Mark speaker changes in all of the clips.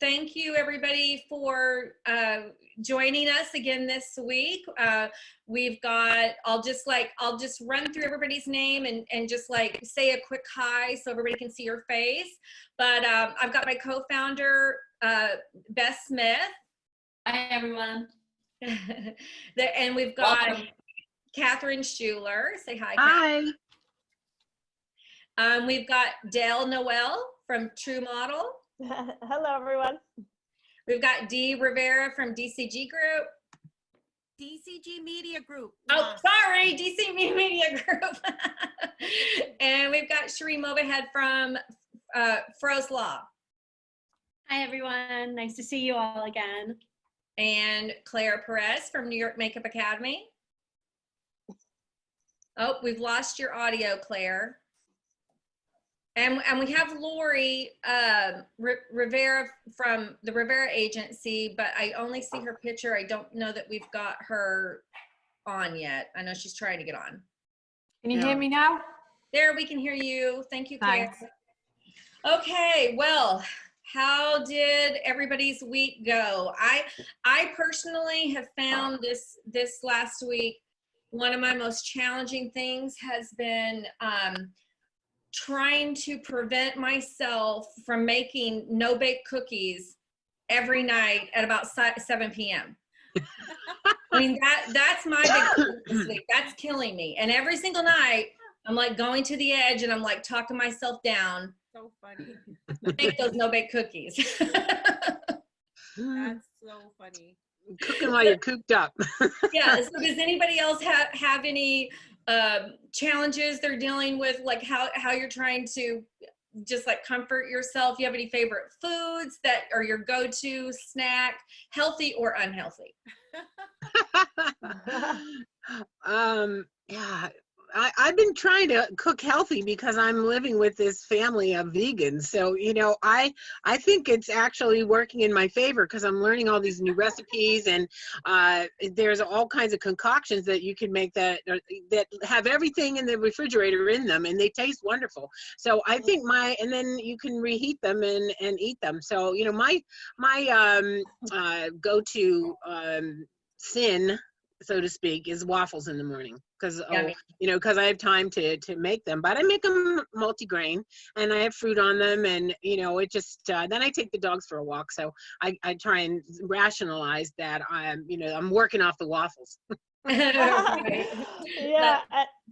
Speaker 1: thank you everybody for joining us again this week. We've got, I'll just run through everybody's name and just like say a quick hi so everybody can see your face. But I've got my co-founder, Beth Smith.
Speaker 2: Hi, everyone.
Speaker 1: And we've got
Speaker 2: Welcome.
Speaker 1: Catherine Schuller. Say hi,
Speaker 3: Hi.
Speaker 1: We've got Noelle from True Model.
Speaker 4: Hello, everyone.
Speaker 1: We've got Rivera from DCG Group.
Speaker 5: DCG Media Group.
Speaker 1: Oh, sorry, DC Media Group. And we've got Shirin Movahed from Froese Law.
Speaker 2: Hi, everyone. Nice to see you all again.
Speaker 1: And Claire Perez from New York Makeup Academy. Oh, we've lost your audio, Claire. And we have Lori Rivera from the Rivera agency, but I only see her picture. I don't know that we've got her on yet. I know she's trying to get on.
Speaker 3: Can you hear me now?
Speaker 1: There, we can hear you. Thank you, Claire.
Speaker 3: Thanks.
Speaker 1: Okay, well, how did everybody's week go? I personally have found this last week, one of my most challenging things has been trying to prevent myself from making no-bake cookies every night at about 7 p.m. I mean, that's my big this week. That's killing me. And every single night, I'm like going to the edge and I'm like talking myself down.
Speaker 5: So funny.
Speaker 1: Make those no-bake cookies.
Speaker 5: That's so funny.
Speaker 3: Cooking while you're cooped up.
Speaker 1: Yeah, so does anybody else have any challenges they're dealing with, like how you're trying to just like comfort yourself? You have any favorite foods that are your go-to snack, healthy or unhealthy?
Speaker 3: Yeah, I've been trying to cook healthy because I'm living with this family of vegans. So, you know, I think it's actually working in my favor because I'm learning all these new recipes, and there's all kinds of concoctions that you can make that have everything in the refrigerator in them, and they taste wonderful. So I think and then you can reheat them and eat them. So, you know, my go-to sin, so to speak, is waffles in the morning because you know, because I have time to make them. But I make them multigrain and I have fruit on them, and you know, it just then I take the dogs for a walk. So I try and rationalize that I'm working off the waffles.
Speaker 4: Yeah,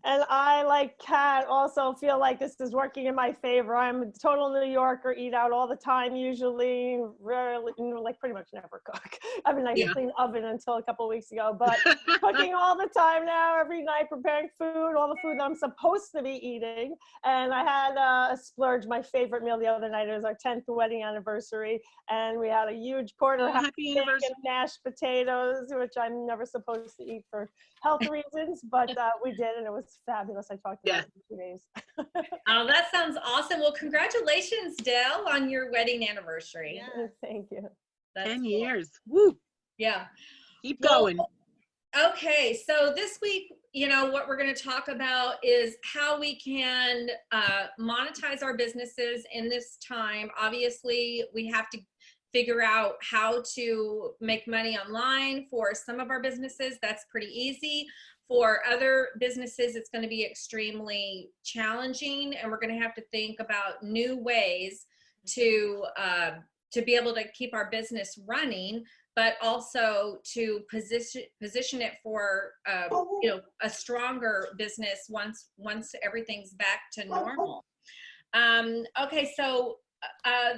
Speaker 4: and I, like Kat, also feel like this is working in my favor. I'm a total New Yorker, eat out all the time usually, rarely, like pretty much never cook. I mean, I clean oven until a couple of weeks ago, but cooking all the time now, every night, preparing food, all the food that I'm supposed to be eating. And I had a splurge, my favorite meal the other night. It was our 10th wedding anniversary, and we had a huge porterhouse steak and mashed potatoes, which I'm never supposed to eat for health reasons, but we did, and it was fabulous. I talked about it for 2 days.
Speaker 1: Oh, that sounds awesome. Well, congratulations, Dell, on your wedding anniversary.
Speaker 4: Yeah. Thank you.
Speaker 1: That's
Speaker 3: 10
Speaker 1: cool.
Speaker 3: years. Woo.
Speaker 1: Yeah.
Speaker 3: Keep going.
Speaker 1: Okay, so this week, you know, what we're going to talk about is how we can monetize our businesses in this time. Obviously, we have to figure out how to make money online. For some of our businesses, that's pretty easy. For other businesses, it's going to be extremely challenging, and we're going to have to think about new ways to be able to keep our business running, but also to position it for you know, a stronger business once everything's back to normal. Okay, so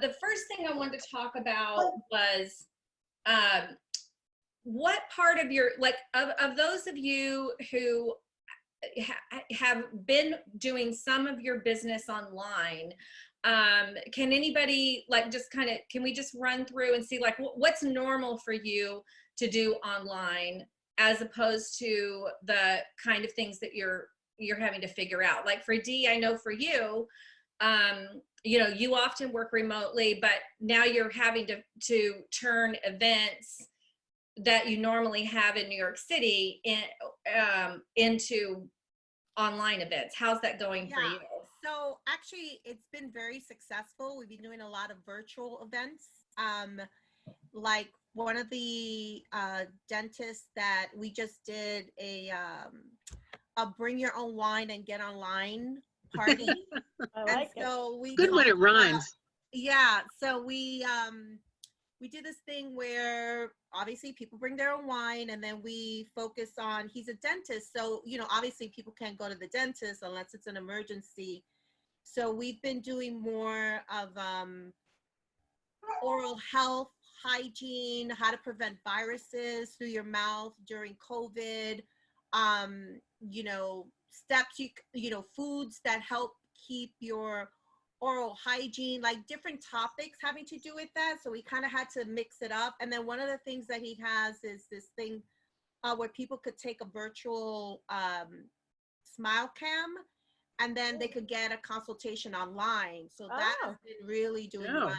Speaker 1: the first thing I wanted to talk about was what part of your, like, of those of you who have been doing some of your business online, can anybody, like, just kind of, can we just run through and see, like, what's normal for you to do online as opposed to the kind of things that you're having to figure out? Like for Dee, I know for you, you know, you often work remotely, but now you're having to turn events that you normally have in New York City into online events. How's that going for you?
Speaker 5: So actually, it's been very successful. We've been doing a lot of virtual events. Like one of the dentists that we just did a bring your own wine and get online party.
Speaker 4: I
Speaker 5: And
Speaker 4: like it.
Speaker 5: so we
Speaker 3: Good when it
Speaker 5: talked about-
Speaker 3: rhymes.
Speaker 5: Yeah, so we did this thing where obviously people bring their own wine, and then we focus on, he's a dentist, so obviously people can't go to the dentist unless it's an emergency. So we've been doing more of oral health, hygiene, how to prevent viruses through your mouth during COVID, steps foods that help keep your oral hygiene, like different topics having to do with that. So we kind of had to mix it up. And then one of the things that he has is this thing where people could take a virtual smile cam, and then they could get a consultation online. So that has been really doing well.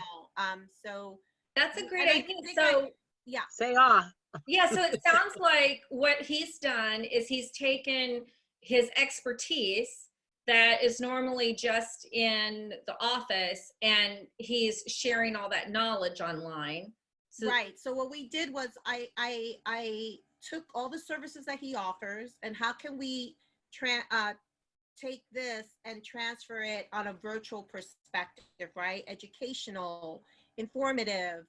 Speaker 5: So
Speaker 1: That's a great
Speaker 5: and I
Speaker 1: idea.
Speaker 5: think
Speaker 1: So
Speaker 5: yeah.
Speaker 3: Say ah.
Speaker 1: yeah, so it sounds like what he's done is he's taken his expertise that is normally just in the office, and he's sharing all that knowledge online. So,
Speaker 5: Right. So what we did was I took all the services that he offers, and how can we take this and transfer it on a virtual perspective, right? Educational, informative,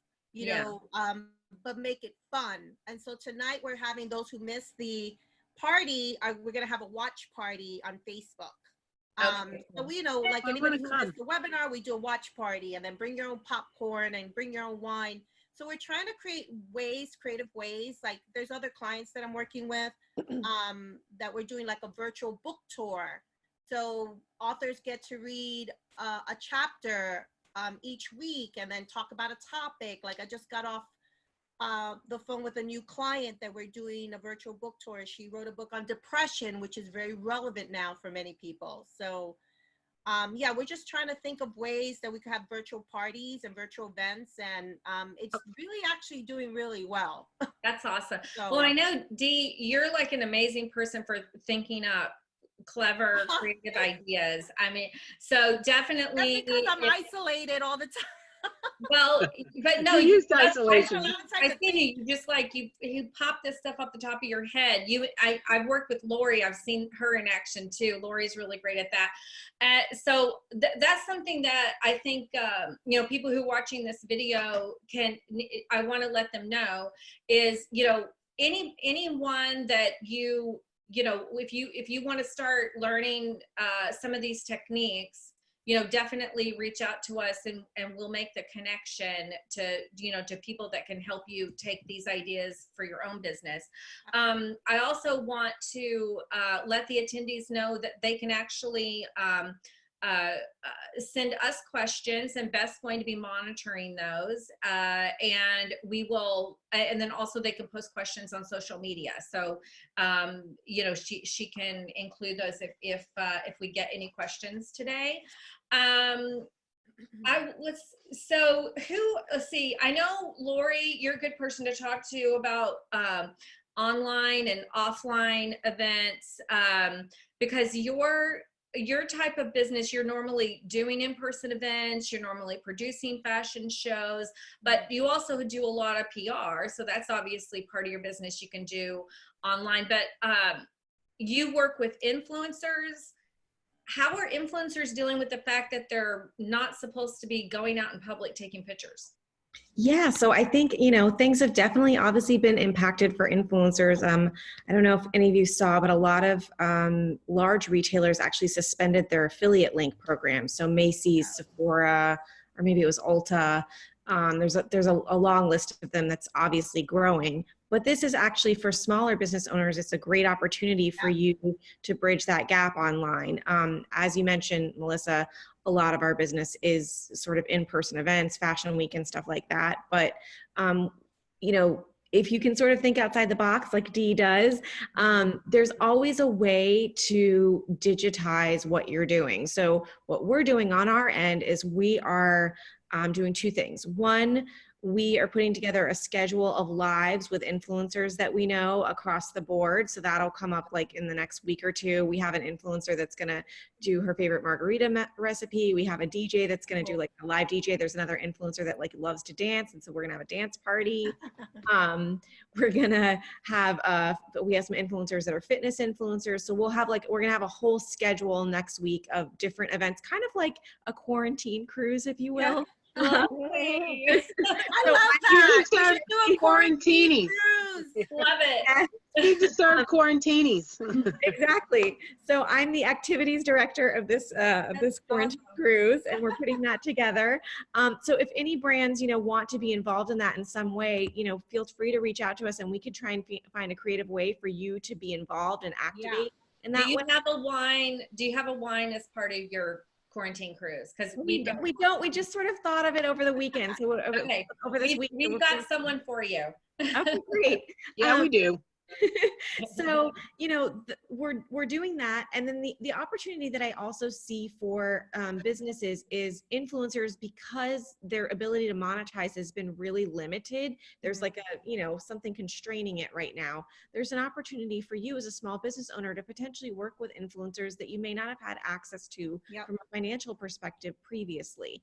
Speaker 5: but make it fun. And so tonight we're having those who missed the party, we're going to have a watch party on Facebook. So we like anybody who missed the webinar, we do a watch party, and then bring your own popcorn and bring your own wine. So we're trying to create creative ways. Like there's other clients that I'm working with that we're doing like a virtual book tour. So authors get to read a chapter each week and then talk about a topic. Like I just got off the phone with a new client that we're doing a virtual book tour. She wrote a book on depression, which is very relevant now for many people. So yeah, we're just trying to think of ways that we could have virtual parties and virtual events, and it's really actually doing really well.
Speaker 1: that's awesome.
Speaker 5: So,
Speaker 1: Well, I know, Dee, you're like an amazing person for thinking up clever, creative ideas. I mean, so definitely.
Speaker 5: that's because I'm isolated all the time.
Speaker 1: Well, but no,
Speaker 3: You used
Speaker 1: that's-
Speaker 3: isolation.
Speaker 1: I see you just like you pop this stuff off the top of your head. I've worked with Lori. I've seen her in action too. Lori's really great at that. So that's something that I think people who are watching this video I want to let them know is anyone that if you want to start learning some of these techniques, definitely reach out to us, and we'll make the connection to people that can help you take these ideas for your own business. I also want to let the attendees know that they can actually send us questions, and Beth's going to be monitoring those, and we will, and then also they can post questions on social media. So she can include those if we get any questions today. Let's see, I know Lori, you're a good person to talk to about online and offline events, because your type of business, you're normally doing in-person events, you're normally producing fashion shows, but you also do a lot of PR. So that's obviously part of your business you can do online, but you work with influencers. How are influencers dealing with the fact that they're not supposed to be going out in public taking pictures?
Speaker 6: Yeah, so I think, things have definitely obviously been impacted for influencers. I don't know if any of you saw, but a lot of large retailers actually suspended their affiliate link programs. So Macy's, Sephora, or maybe it was Ulta. There's a long list of them that's obviously growing. But this is actually for smaller business owners. It's a great opportunity for you to bridge that gap online. As you mentioned, Melissa, a lot of our business is sort of in-person events, fashion week and stuff like that. But, if you can sort of think outside the box like Dee does, there's always a way to digitize what you're doing. So what we're doing on our end is we are doing two things. One, we are putting together a schedule of lives with influencers that we know across the board. So that'll come up like in the next week or two. We have an influencer that's going to do her favorite margarita recipe. We have a DJ that's going to do like a live DJ. There's another influencer that like loves to dance. And so we're going to have a dance party. We're going to have, we have some influencers that are fitness influencers. So we're going to have a whole schedule next week of different events, kind of like a quarantine cruise, if you will.
Speaker 1: Lovely.
Speaker 5: I
Speaker 6: So
Speaker 5: love that.
Speaker 3: You
Speaker 5: We should do a
Speaker 3: quarantini.
Speaker 5: cruise.
Speaker 1: Love it.
Speaker 3: You need to serve quarantinis.
Speaker 6: Exactly. So I'm the activities director of this quarantine cruise, and we're putting that together. So if any brands, want to be involved in that in some way, feel free to reach out to us, and we could try and find a creative way for you to be involved and activate. And that
Speaker 1: Do you have a wine? Do you have a wine as part of your quarantine cruise? Because
Speaker 6: we don't. We just sort of thought of it over the weekend. So
Speaker 1: okay.
Speaker 6: over this week,
Speaker 1: we've got someone for you.
Speaker 6: Okay, great.
Speaker 3: Yeah, we do.
Speaker 6: So, we're doing that. And then the opportunity that I also see for businesses is influencers, because their ability to monetize has been really limited. There's like something constraining it right now. There's an opportunity for you as a small business owner to potentially work with influencers that you may not have had access to from a financial perspective previously.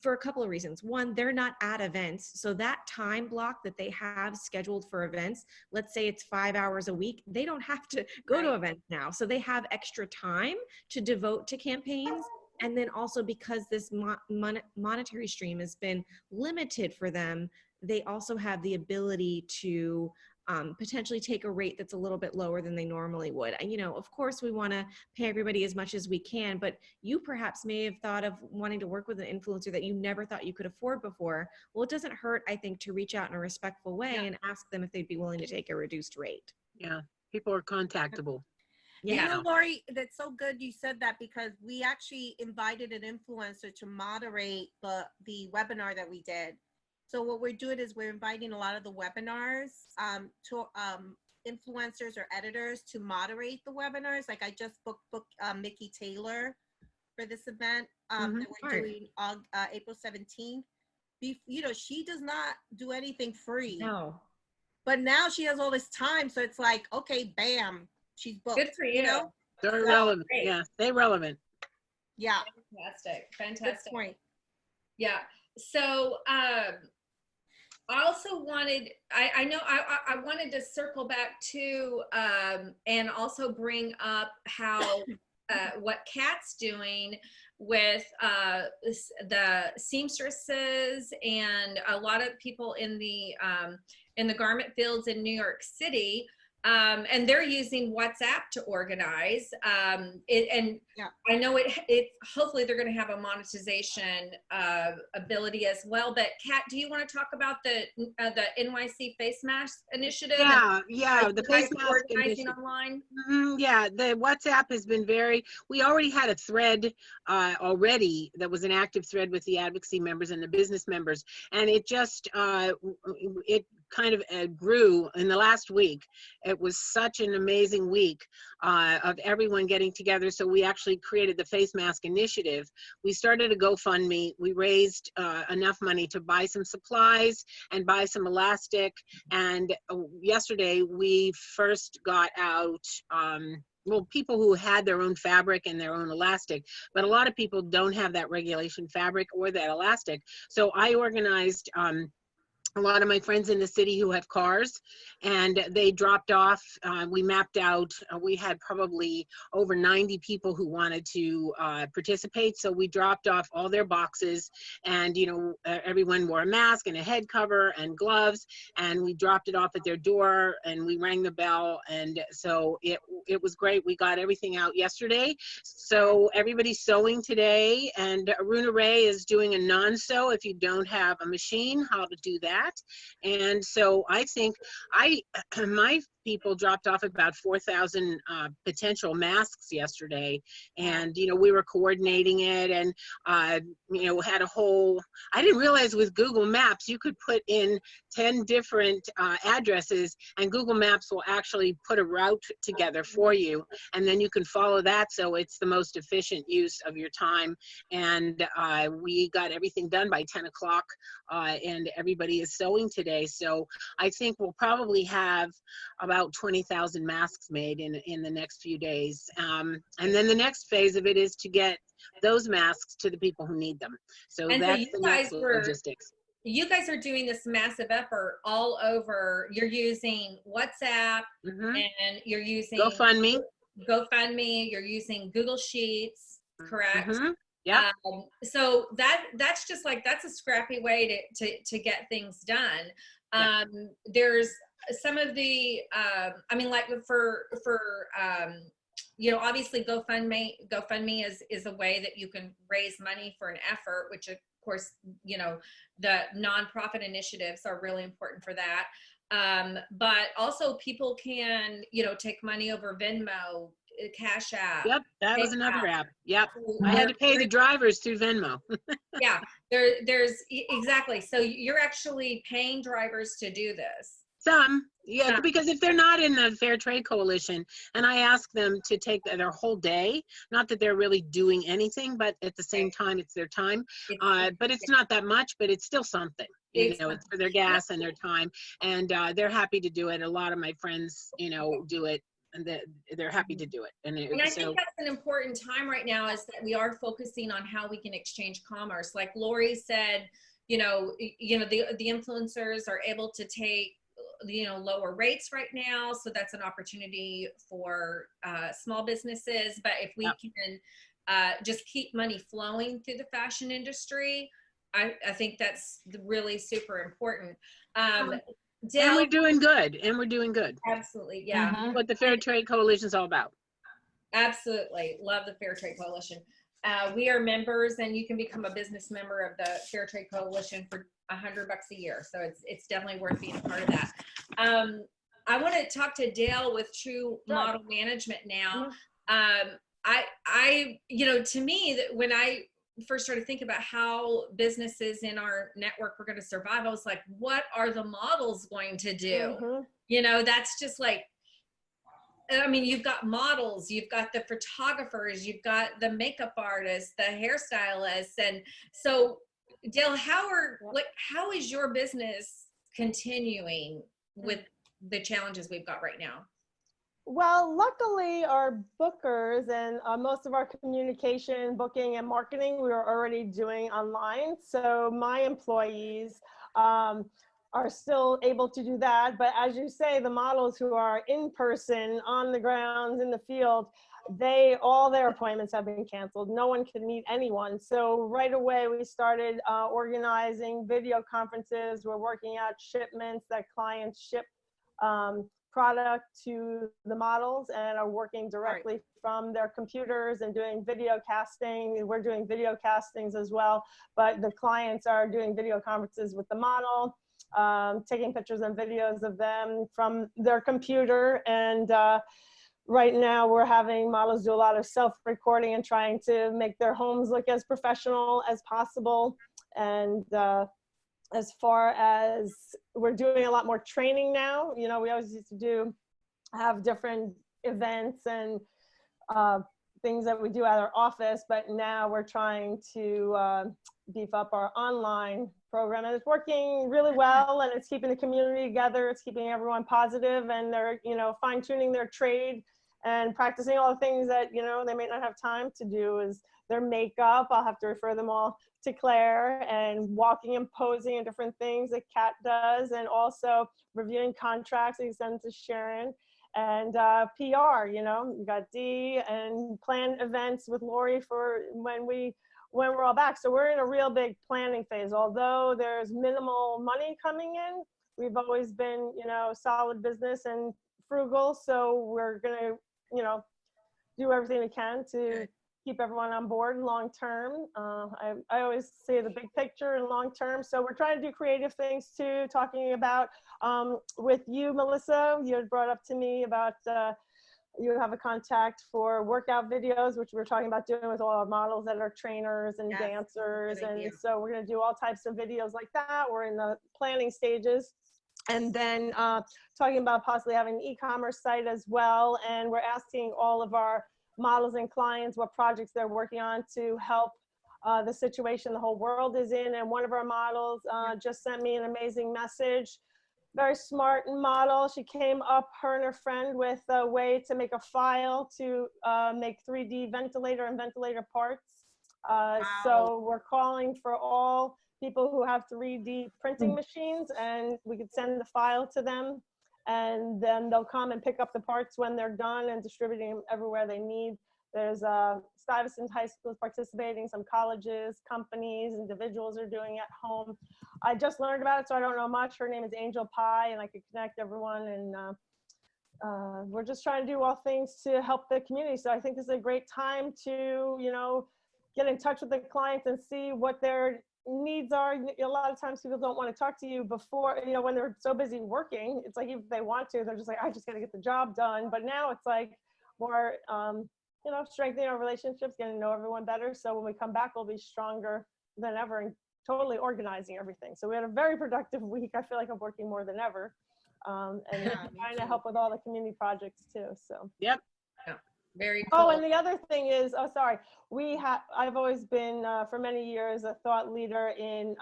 Speaker 6: For a couple of reasons. One, they're not at events. So that time block that they have scheduled for events, let's say it's 5 hours a week, they don't have to go to events now. So they have extra time to devote to campaigns. And then also because this monetary stream has been limited for them, they also have the ability to potentially take a rate that's a little bit lower than they normally would. Of course, we want to pay everybody as much as we can, but you perhaps may have thought of wanting to work with an influencer that you never thought you could afford before. Well, it doesn't hurt, I think, to reach out in a respectful way and ask them if they'd be willing to take a reduced rate.
Speaker 3: Yeah, people are contactable.
Speaker 6: Yeah.
Speaker 5: Lori, that's so good you said that, because we actually invited an influencer to moderate the webinar that we did. So what we're doing is we're inviting a lot of the webinars to influencers or editors to moderate the webinars. Like I just booked Mickey Taylor for this event that we're doing on April 17th. She does not do anything free.
Speaker 6: No.
Speaker 5: But now she has all this time. So it's like, okay, bam, she's booked.
Speaker 1: Good for you.
Speaker 3: They're relevant.
Speaker 1: Great.
Speaker 3: Yeah, they're relevant.
Speaker 5: Yeah.
Speaker 1: Fantastic.
Speaker 5: Good point.
Speaker 1: Yeah. So I also wanted, I wanted to circle back to and also bring up how what Kat's doing with the seamstresses and a lot of people in the garment fields in New York City. And they're using WhatsApp to organize. I know it hopefully they're going to have a monetization ability as well. But Kat, do you want to talk about the NYC Face Mask Initiative?
Speaker 3: Yeah, the Face Mask Initiative.
Speaker 1: Online.
Speaker 3: Yeah, the WhatsApp has been we already had a thread already that was an active thread with the advocacy members and the business members. And it just, it kind of grew in the last week. It was such an amazing week of everyone getting together. So we actually created the Face Mask Initiative. We started a GoFundMe. We raised enough money to buy some supplies and buy some elastic. And yesterday we first got out people who had their own fabric and their own elastic, but a lot of people don't have that regulation fabric or that elastic. So I organized a lot of my friends in the city who have cars, and they dropped off. We mapped out, we had probably over 90 people who wanted to participate. So we dropped off all their boxes, and everyone wore a mask and a head cover and gloves, and we dropped it off at their door, and we rang the bell. And so it was great. We got everything out yesterday. So everybody's sewing today, and Aruna Ray is doing a non-sew if you don't have a machine, how to do that. that. And so I think my people dropped off about 4,000 potential masks yesterday. And, we were coordinating it and, had a whole, I didn't realize with Google Maps, you could put in 10 different addresses and Google Maps will actually put a route together for you. And then you can follow that. So it's the most efficient use of your time. And we got everything done by 10 o'clock and everybody is sewing today. So I think we'll probably have about 20,000 masks made in the next few days. And then the next phase of it is to get those masks to the people who need them. So
Speaker 1: And
Speaker 3: that's
Speaker 1: so
Speaker 3: the next logistics.
Speaker 1: You guys are doing this massive effort all over. You're using WhatsApp and you're using
Speaker 3: GoFundMe.
Speaker 1: You're using Google Sheets, correct?
Speaker 3: Yeah.
Speaker 1: So that's just like, that's a scrappy way to get things done. There's some of the, like obviously GoFundMe is a way that you can raise money for an effort, which of course, the nonprofit initiatives are really important for that. But also people can, take money over Venmo, Cash App.
Speaker 3: Yep, that was another app. Yep,
Speaker 1: So
Speaker 3: I had to pay the drivers through Venmo.
Speaker 1: Yeah, there's exactly. So you're actually paying drivers to do this.
Speaker 3: Some, yeah, because if they're not in the Fair Trade Coalition, and I ask them to take their whole day, not that they're really doing anything, but at the same time, it's their time. But it's not that much, but it's still something. It's for their gas and their time, and they're happy to do it. A lot of my friends, do it, and they're happy to do it. And
Speaker 1: I think that's an important time right now, is that we are focusing on how we can exchange commerce. Like Lori said, the influencers are able to take lower rates right now, so that's an opportunity for small businesses. But if we can just keep money flowing through the fashion industry, I think that's really super important.
Speaker 3: And we're doing good.
Speaker 1: Absolutely, yeah.
Speaker 3: What the Fair Trade Coalition is all about.
Speaker 1: Absolutely, love the Fair Trade Coalition. We are members, and you can become a business member of the Fair Trade Coalition for $100 a year. So it's definitely worth being a part of that. I want to talk to Dale with True Model Management now. To me, that when I first started thinking about how businesses in our network were going to survive, I was like, what are the models going to do? That's just like, you've got models, you've got the photographers, you've got the makeup artists, the hairstylists. And so Dale, how is your business continuing with the challenges we've got right now?
Speaker 4: Well, luckily our bookers and most of our communication, booking and marketing, we were already doing online. So my employees are still able to do that. But as you say, the models who are in person, on the grounds, in the field, all their appointments have been canceled. No one can meet anyone. So right away we started organizing video conferences. We're working out shipments that clients ship product to the models and are working directly from their computers and doing video casting. We're doing video castings as well, but the clients are doing video conferences with the model, taking pictures and videos of them from their computer. And right now we're having models do a lot of self-recording and trying to make their homes look as professional as possible. And as far as we're doing a lot more training now, we always used to have different events and things that we do at our office, but now we're trying to beef up our online program, and it's working really well, and it's keeping the community together. It's keeping everyone positive, and they're, fine tuning their trade and practicing all the things that, they may not have time to do, is their makeup. I'll have to refer them all to Claire, and walking and posing and different things that Kat does, and also reviewing contracts that you send to Shirin, and PR, we got Dee, and plan events with Lori for when we're all back. So we're in a real big planning phase. Although there's minimal money coming in, we've always been, solid business and frugal. So we're gonna, do everything we can to keep everyone on board long term. I always say the big picture and long term. So we're trying to do creative things too, talking about with you, Melissa, you had brought up to me about you have a contact for workout videos, which we're talking about doing with all our models that are trainers and dancers. And so we're going to do all types of videos like that. We're in the planning stages. And then talking about possibly having an e-commerce site as well. And we're asking all of our models and clients what projects they're working on to help the situation the whole world is in. And one of our models just sent me an amazing message. Very smart model. She came up, her and her friend, with a way to make a file to make 3D ventilator and ventilator parts. So we're calling for all people who have 3D printing machines, and we could send the file to them, and then they'll come and pick up the parts when they're done and distributing them everywhere they need. There's Stuyvesant High School is participating, some colleges, companies, individuals are doing it at home. I just learned about it, so I don't know much. Her name is Angel Pie, and I could connect everyone. And we're just trying to do all things to help the community. So I think this is a great time to, you know, get in touch with the clients and see what their needs are. A lot of times people don't want to talk to you before, you know, when they're so busy working. It's like, if they want to, they're just like, I just got to get the job done. But now it's like more, you know, strengthening our relationships, getting to know everyone better. So when we come back, we'll be stronger than ever and totally organizing everything. So we had a very productive week. I feel like I'm working more than ever. And trying to help with all the community projects too. So.
Speaker 3: Yep.
Speaker 1: Yeah. Very cool.
Speaker 4: Oh, and the other thing is, I've always been for many years a thought leader in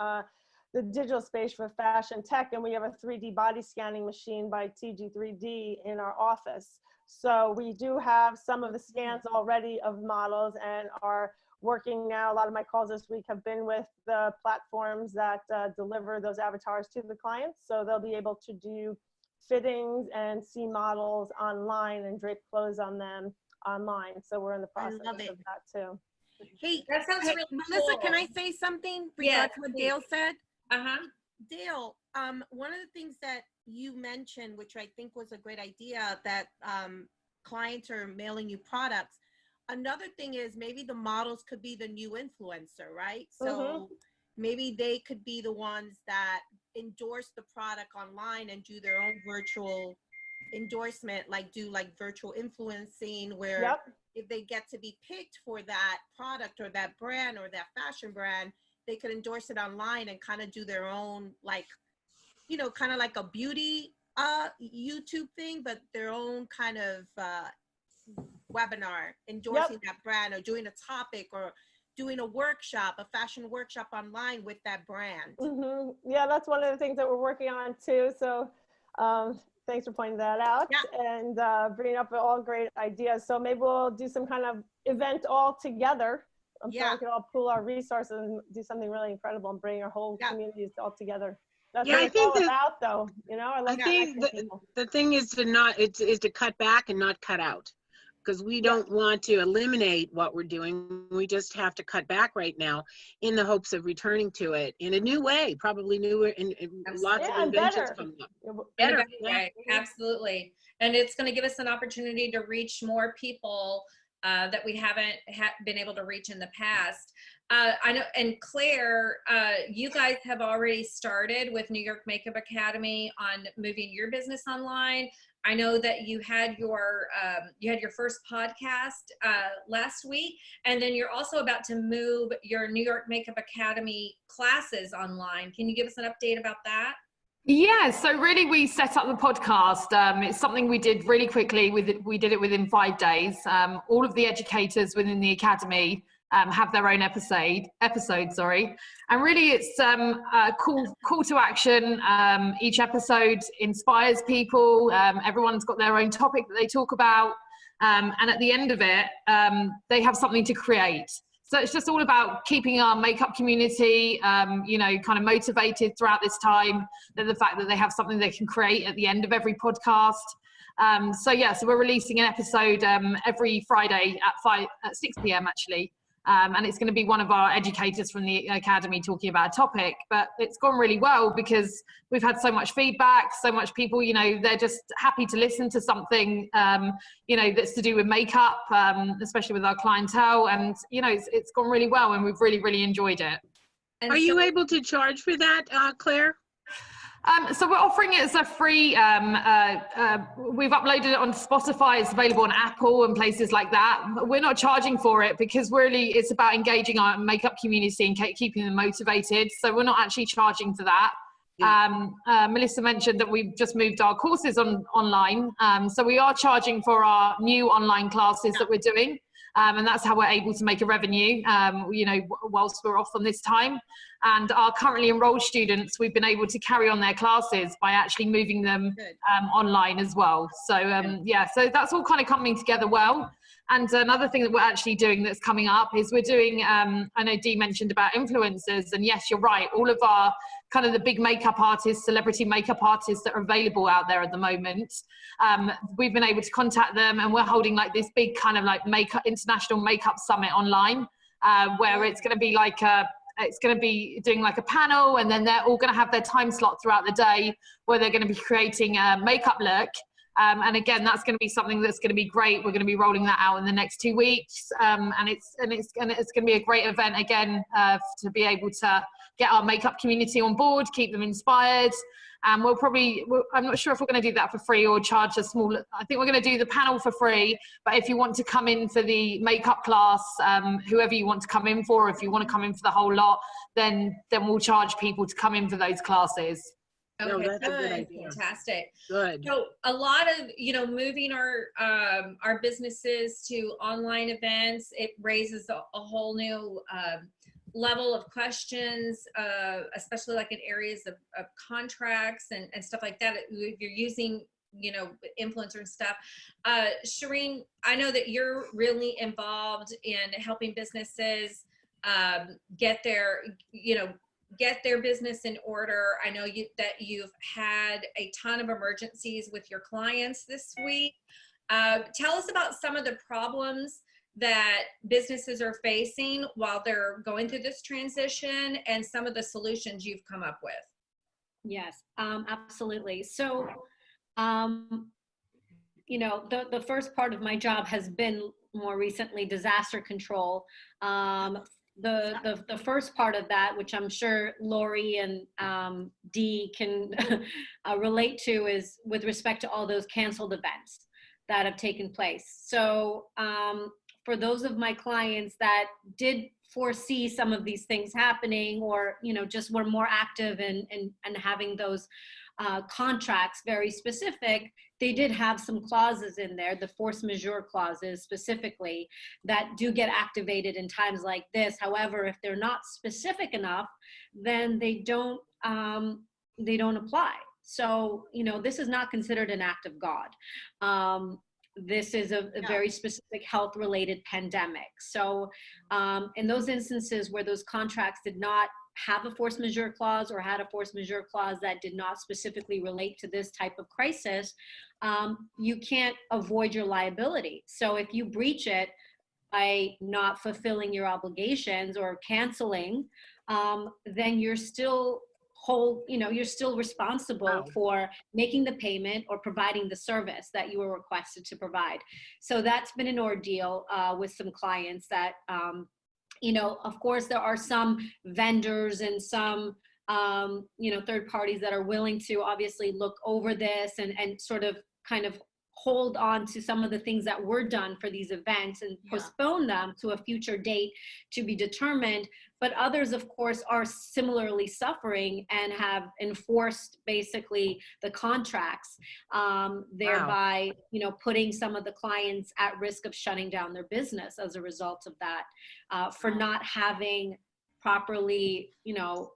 Speaker 4: the digital space for fashion tech, and we have a 3D body scanning machine by TG3D in our office. So we do have some of the scans already of models and are working now. A lot of my calls this week have been with the platforms that deliver those avatars to the clients. So they'll be able to do fittings and see models online and drape clothes on them online. So we're in the process of that too.
Speaker 5: Hey,
Speaker 1: That sounds really
Speaker 5: Melissa,
Speaker 1: cool.
Speaker 5: can I say something regarding what Dale said? Dale, one of the things that you mentioned, which I think was a great idea, that clients are mailing you products. Another thing is maybe the models could be the new influencer, right? So maybe they could be the ones that endorse the product online and do their own virtual endorsement, like do like virtual influencing, where if they get to be picked for that product or that brand or that fashion brand, they could endorse it online and kind of do their own, like, you know, kind of like a beauty YouTube thing, but their own kind of webinar endorsing that brand, or doing a topic, or doing a workshop, a fashion workshop online with that brand.
Speaker 4: Yeah, that's one of the things that we're working on too. So thanks for pointing that out and bringing up all great ideas. So maybe we'll do some kind of event all together. So we can all pool our resources and do something really incredible and bring our whole communities all together. That's what it's all about, though. You know, I think
Speaker 3: the thing is to cut back and not cut out, because we don't want to eliminate what we're doing. We just have to cut back right now in the hopes of returning to it in a new way, probably newer and lots of inventions coming up.
Speaker 1: In a better way, absolutely. And it's going to give us an opportunity to reach more people that we haven't been able to reach in the past. I know, and Claire, you guys have already started with New York Makeup Academy on moving your business online. I know that you had your first podcast last week, and then you're also about to move your New York Makeup Academy classes online. Can you give us an update about that?
Speaker 7: Yeah, so really we set up the podcast. It's something we did really quickly. We did it within 5 days. All of the educators within the academy have their own episode, and really it's a call to action. Each episode inspires people. Everyone's got their own topic that they talk about, and at the end of it, they have something to create. So it's just all about keeping our makeup community, you know, kind of motivated throughout this time. And the fact that they have something they can create at the end of every podcast. So we're releasing an episode every Friday at 6 p.m. actually. And it's going to be one of our educators from the academy talking about a topic, but it's gone really well because we've had so much feedback, so much people, you know, they're just happy to listen to something, you know, that's to do with makeup, especially with our clientele. And, you know, it's gone really well and we've really, really enjoyed it.
Speaker 1: And
Speaker 3: Are you able to charge for that, Claire?
Speaker 7: So we're offering it as a free, we've uploaded it on Spotify, it's available on Apple and places like that. We're not charging for it because really it's about engaging our makeup community and keeping them motivated. So we're not actually charging for that. Yeah. Melissa mentioned that we've just moved our courses online. So we are charging for our new online classes that we're doing. And that's how we're able to make a revenue, you know, whilst we're off on this time. And our currently enrolled students, we've been able to carry on their classes by actually moving them online as well. So yeah, so that's all kind of coming together well. And another thing that we're actually doing that's coming up is we're doing, I know Dee mentioned about influencers, and yes, you're right, all of our kind of the big makeup artists, celebrity makeup artists that are available out there at the moment, we've been able to contact them, and we're holding like this big kind of like international makeup summit online, where it's going to be like it's going to be doing like a panel, and then they're all going to have their time slot throughout the day where they're going to be creating a makeup look. And again, that's going to be something that's going to be great. We're going to be rolling that out in the next 2 weeks, and it's going to be a great event again, to be able to get our makeup community on board, keep them inspired. And I'm not sure if we're going to do that for free or charge a small. I think we're going to do the panel for free, but if you want to come in for the makeup class, whoever you want to come in for, if you want to come in for the whole lot, then we'll charge people to come in for those classes.
Speaker 1: Okay,
Speaker 3: no, that's a good idea.
Speaker 1: Fantastic.
Speaker 3: Good.
Speaker 1: So a lot of, you know, moving our businesses to online events, it raises a whole new level of questions, especially like in areas of contracts and stuff like that. If you're using, you know, influencer and stuff. Shirin, I know that you're really involved in helping businesses get their business in order. I know that you've had a ton of emergencies with your clients this week. Tell us about some of the problems that businesses are facing while they're going through this transition and some of the solutions you've come up with.
Speaker 2: Yes, absolutely. So, you know, the first part of my job has been more recently disaster control. The first part of that, which I'm sure Lori and Dee can relate to, is with respect to all those canceled events that have taken place. So for those of my clients that did foresee some of these things happening, or, you know, just were more active and having those contracts very specific, they did have some clauses in there, the force majeure clauses specifically, that do get activated in times like this. However, if they're not specific enough, then they don't apply. So, you know, this is not considered an act of God. This is a very specific health-related pandemic. So in those instances where those contracts did not have a force majeure clause, or had a force majeure clause that did not specifically relate to this type of crisis, you can't avoid your liability. So if you breach it by not fulfilling your obligations or canceling, then you're still you're still responsible for making the payment or providing the service that you were requested to provide. So that's been an ordeal with some clients that, you know, of course there are some vendors and some, you know, third parties that are willing to obviously look over this and sort of kind of hold on to some of the things that were done for these events and postpone them to a future date to be determined. But others, of course, are similarly suffering and have enforced basically the contracts, thereby, you know, putting some of the clients at risk of shutting down their business as a result of that, for not having properly, you know,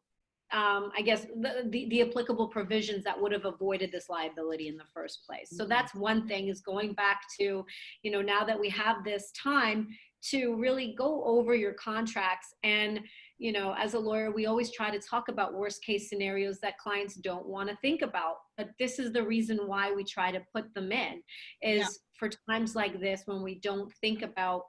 Speaker 2: I guess the applicable provisions that would have avoided this liability in the first place. So that's one thing, is going back to, you know, now that we have this time to really go over your contracts and, you know, as a lawyer, we always try to talk about worst case scenarios that clients don't want to think about. But this is the reason why we try to put them in, is for times like this when we don't think about,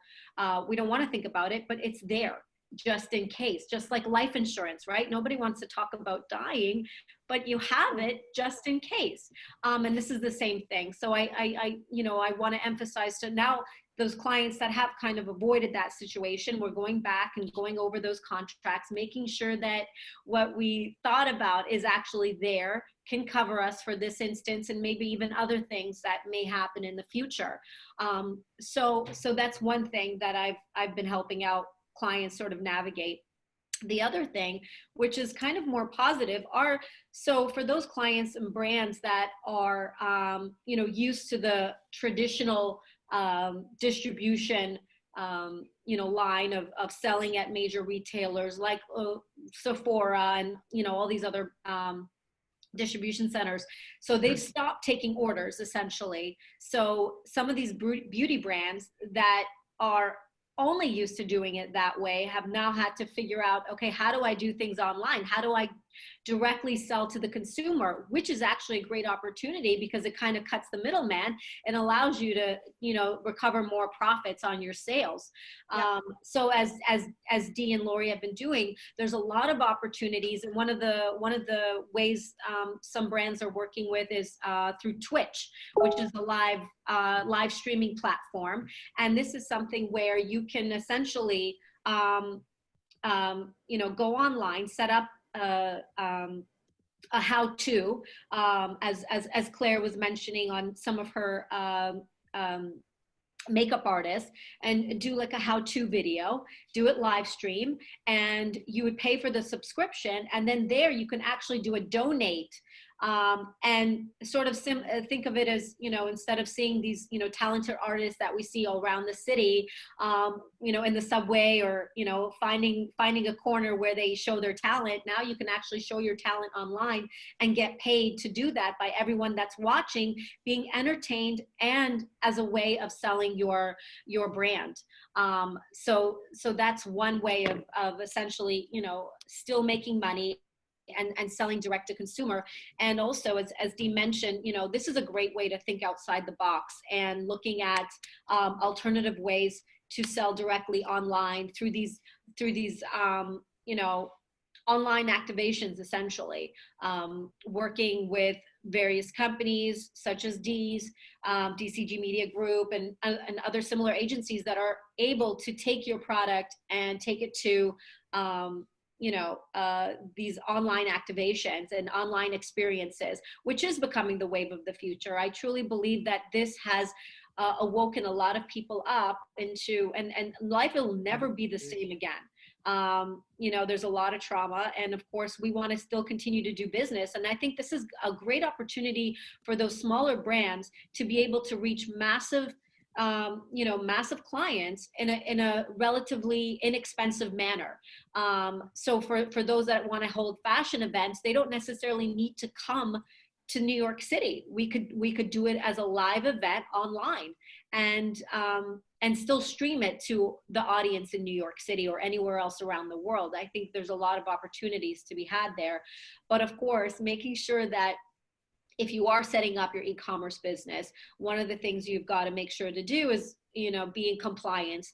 Speaker 2: we don't want to think about it, but it's there just in case, just like life insurance, right? Nobody wants to talk about dying, but you have it just in case. And this is the same thing. So I you know, I want to emphasize to now those clients that have kind of avoided that situation, we're going back and going over those contracts, making sure that what we thought about is actually there, can cover us for this instance, and maybe even other things that may happen in the future. So that's one thing that I've been helping out clients sort of navigate. The other thing, which is kind of more positive, are, so for those clients and brands that are, you know, used to the traditional distribution, you know, line of selling at major retailers like Sephora and, you know, all these other distribution centers. So they've stopped taking orders essentially. So some of these beauty brands that are only used to doing it that way have now had to figure out, okay, how do I do things online? How do I directly sell to the consumer, which is actually a great opportunity because it kind of cuts the middleman and allows you to, you know, recover more profits on your sales. So as Dee and Lori have been doing, there's a lot of opportunities. And one of the ways some brands are working with is through Twitch, which is a live streaming platform. And this is something where you can essentially, you know, go online, set up a how-to, as Claire was mentioning on some of her makeup artists, and do like a how-to video, do it live stream, and you would pay for the subscription, and then there you can actually do a donate, and sort of think of it as, you know, instead of seeing these, you know, talented artists that we see all around the city, you know, in the subway, or, you know, finding a corner where they show their talent. Now you can actually show your talent online and get paid to do that by everyone that's watching, being entertained, and as a way of selling your brand. So that's one way of essentially, you know, still making money and selling direct to consumer. And also, as Dee mentioned, you know, this is a great way to think outside the box and looking at alternative ways to sell directly online through these you know, online activations, essentially, working with various companies such as Dee's, DCG Media Group, and other similar agencies that are able to take your product and take it to you know, these online activations and online experiences, which is becoming the wave of the future. I truly believe that this has awoken a lot of people up into, and life will never be the same again. You know, there's a lot of trauma, and of course we want to still continue to do business. And I think this is a great opportunity for those smaller brands to be able to reach massive, you know, massive clients in a relatively inexpensive manner. So for those that want to hold fashion events, they don't necessarily need to come to New York City. We could do it as a live event online, and still stream it to the audience in New York City or anywhere else around the world. I think there's a lot of opportunities to be had there. But of course, making sure that if you are setting up your e-commerce business, one of the things you've got to make sure to do is, you know, be in compliance,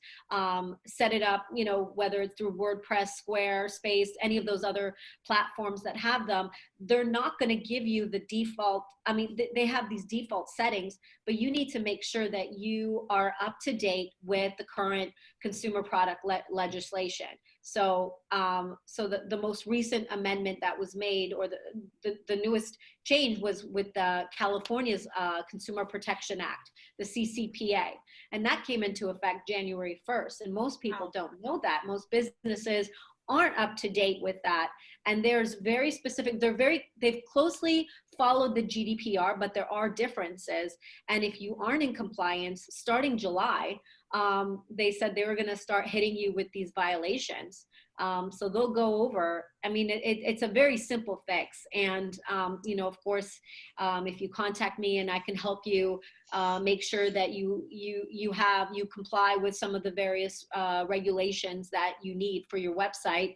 Speaker 2: set it up, you know, whether it's through WordPress, Squarespace, any of those other platforms that have them. They're not going to give you the default. I mean, they have these default settings, but you need to make sure that you are up to date with the current consumer product legislation. So, the most recent amendment that was made, or the newest change, was with California's Consumer Protection Act, the CCPA, and that came into effect January 1st. And most people don't know that. Most businesses aren't up to date with that. And there's very specific, they've closely followed the GDPR, but there are differences. And if you aren't in compliance, starting July, they said they were going to start hitting you with these violations. So they'll go over. I mean, it's a very simple fix. And, you know, of course, if you contact me and I can help you make sure that you comply with some of the various regulations that you need for your website,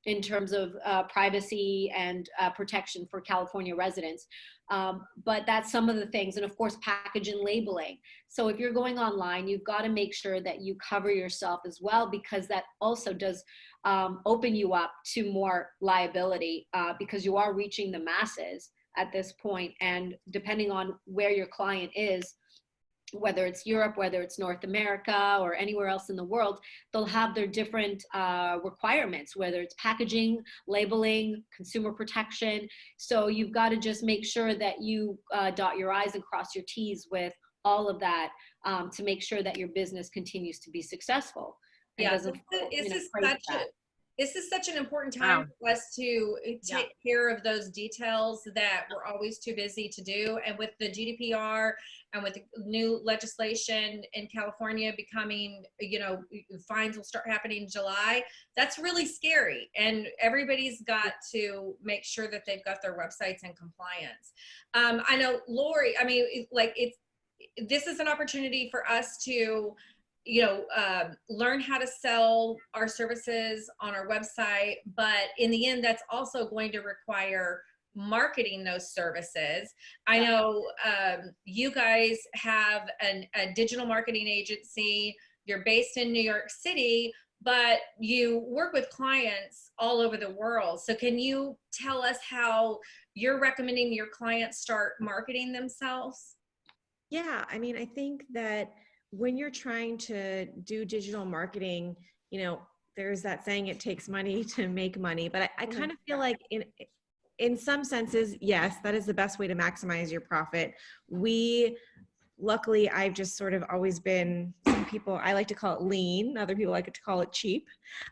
Speaker 2: in terms of privacy and protection for California residents. But that's some of the things. And of course, package and labeling. So if you're going online, you've got to make sure that you cover yourself as well, because that also does open you up to more liability, because you are reaching the masses at this point. And depending on where your client is, whether it's Europe, whether it's North America, or anywhere else in the world, they'll have their different requirements, whether it's packaging, labeling, consumer protection. So you've got to just make sure that you dot your I's and cross your T's with all of that, to make sure that your business continues to be successful.
Speaker 1: Yeah, this is such an important time for us to take care of those details that we're always too busy to do. And with the GDPR and with the new legislation in California becoming, you know, fines will start happening in July, that's really scary. And everybody's got to make sure that they've got their websites in compliance. I know, Lori, I mean, this is an opportunity for us to, you know, learn how to sell our services on our website, but in the end, that's also going to require marketing those services. I know you guys have a digital marketing agency. You're based in New York City, but you work with clients all over the world. So can you tell us how you're recommending your clients start marketing themselves?
Speaker 6: Yeah, I mean, I think that when you're trying to do digital marketing, you know, there's that saying, it takes money to make money. But I kind of feel like in some senses, yes, that is the best way to maximize your profit. Luckily, I've just sort of always been, some people, I like to call it lean. Other people like to call it cheap.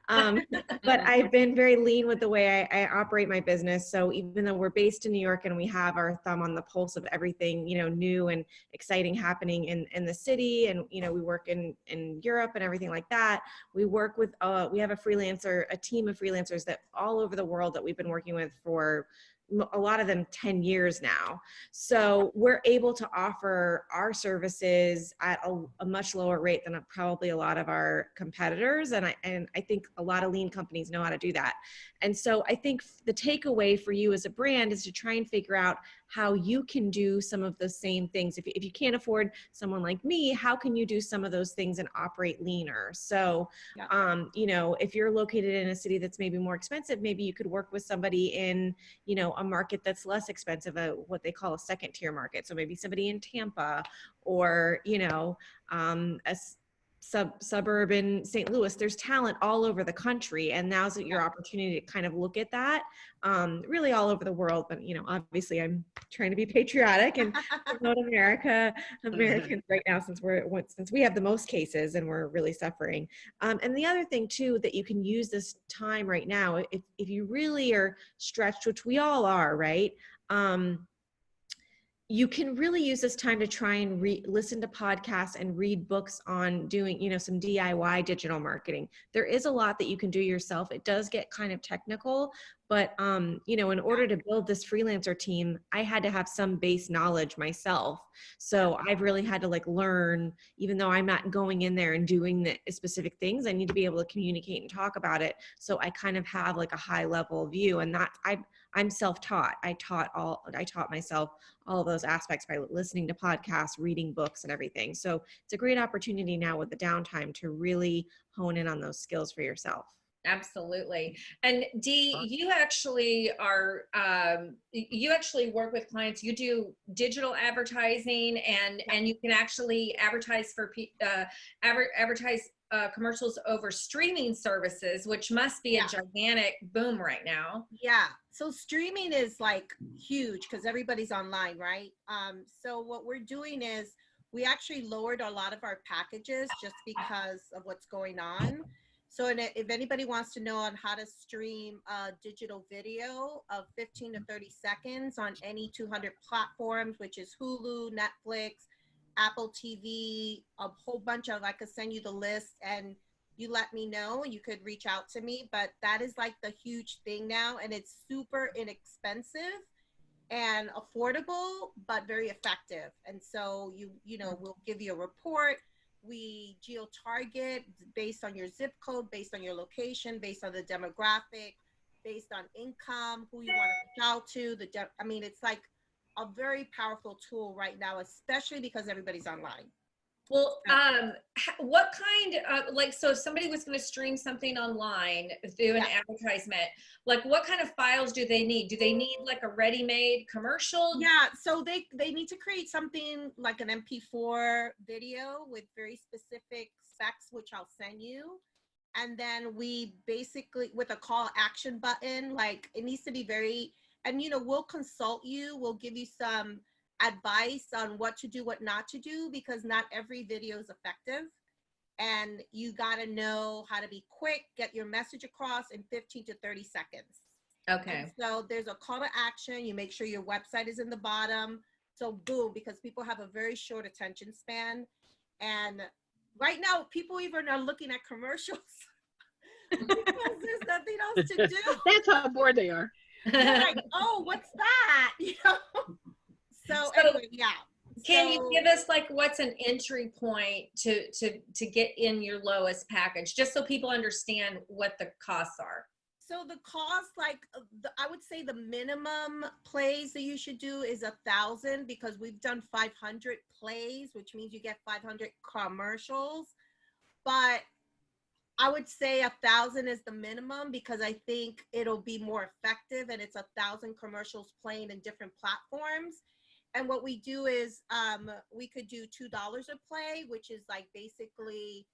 Speaker 6: But I've been very lean with the way I operate my business. So even though we're based in New York and we have our thumb on the pulse of everything, you know, new and exciting happening in the city, and, you know, we work in Europe and everything like that, we work with, we have a team of freelancers that all over the world that we've been working with for a lot of them 10 years now. So we're able to offer our services at a much lower rate than probably a lot of our competitors. And I think a lot of lean companies know how to do that. And so I think the takeaway for you as a brand is to try and figure out how you can do some of the same things. If you can't afford someone like me, how can you do some of those things and operate leaner? So, you know, if you're located in a city that's maybe more expensive, maybe you could work with somebody in, you know, a market that's less expensive, what they call a second tier market. So maybe somebody in Tampa, or, you know, a suburban St. Louis. There's talent all over the country, and now's your opportunity to kind of look at that, really all over the world. But, you know, obviously I'm trying to be patriotic and promote Americans right now, since we have the most cases and we're really suffering. And the other thing too, that you can use this time right now, if you really are stretched, which we all are, right? You can really use this time to try and listen to podcasts and read books on doing, you know, some DIY digital marketing. There is a lot that you can do yourself. It does get kind of technical, but, you know, in order to build this freelancer team, I had to have some base knowledge myself. So I've really had to learn, even though I'm not going in there and doing the specific things, I need to be able to communicate and talk about it. So I kind of have a high level view, and I'm self-taught. I taught myself all of those aspects by listening to podcasts, reading books, and everything. So it's a great opportunity now with the downtime to really hone in on those skills for yourself.
Speaker 1: Absolutely. And Dee, you actually you actually work with clients. You do digital advertising, and you can actually advertise for commercials over streaming services, which must be a gigantic boom right now.
Speaker 5: Yeah. So streaming is huge because everybody's online, right? So what we're doing is we actually lowered a lot of our packages just because of what's going on. So if anybody wants to know on how to stream a digital video of 15 to 30 seconds on any 200 platforms, which is Hulu, Netflix, Apple TV, a whole bunch of, I could send you the list, and you let me know. You could reach out to me, but that is like the huge thing now, and it's super inexpensive and affordable, but very effective. And so you know, we'll give you a report. We geo-target based on your zip code, based on your location, based on the demographic, based on income, who you want to reach out to. I mean, it's like a very powerful tool right now, especially because everybody's online.
Speaker 1: Well, what kind of, like, so if somebody was going to stream something online, do an advertisement, like what kind of files do they need? Do they need like a ready-made commercial?
Speaker 5: Yeah, so they need to create something like an MP4 video with very specific specs, which I'll send you. And then we basically, with a call action button, like it needs to be very, and you know, we'll consult you, we'll give you some advice on what to do, what not to do, because not every video is effective. And you got to know how to be quick, get your message across in 15 to 30 seconds.
Speaker 1: Okay.
Speaker 5: And so there's a call to action. You make sure your website is in the bottom. So boom, because people have a very short attention span. And right now, people even are looking at commercials because there's nothing else to do.
Speaker 3: That's how bored they are.
Speaker 5: They're like, oh, what's that? You know? So anyway, yeah.
Speaker 1: Can you give us like what's an entry point to get in your lowest package, just so people understand what the costs are?
Speaker 5: So the cost, like I would say the minimum plays that you should do is 1,000, because we've done 500 plays, which means you get 500 commercials. But I would say 1,000 is the minimum, because I think it'll be more effective, and it's 1,000 commercials playing in different platforms. And what we do is we could do $2 a play, which is like basically,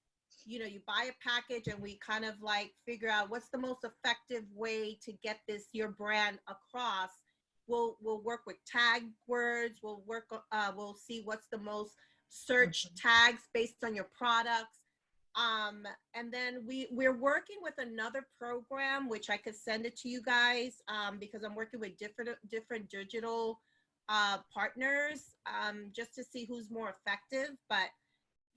Speaker 5: you know, you buy a package and we kind of like figure out what's the most effective way to get your brand across. We'll work with tag words. We'll see what's the most search tags based on your products. And then we're working with another program, which I could send it to you guys, because I'm working with different digital partners, just to see who's more effective. But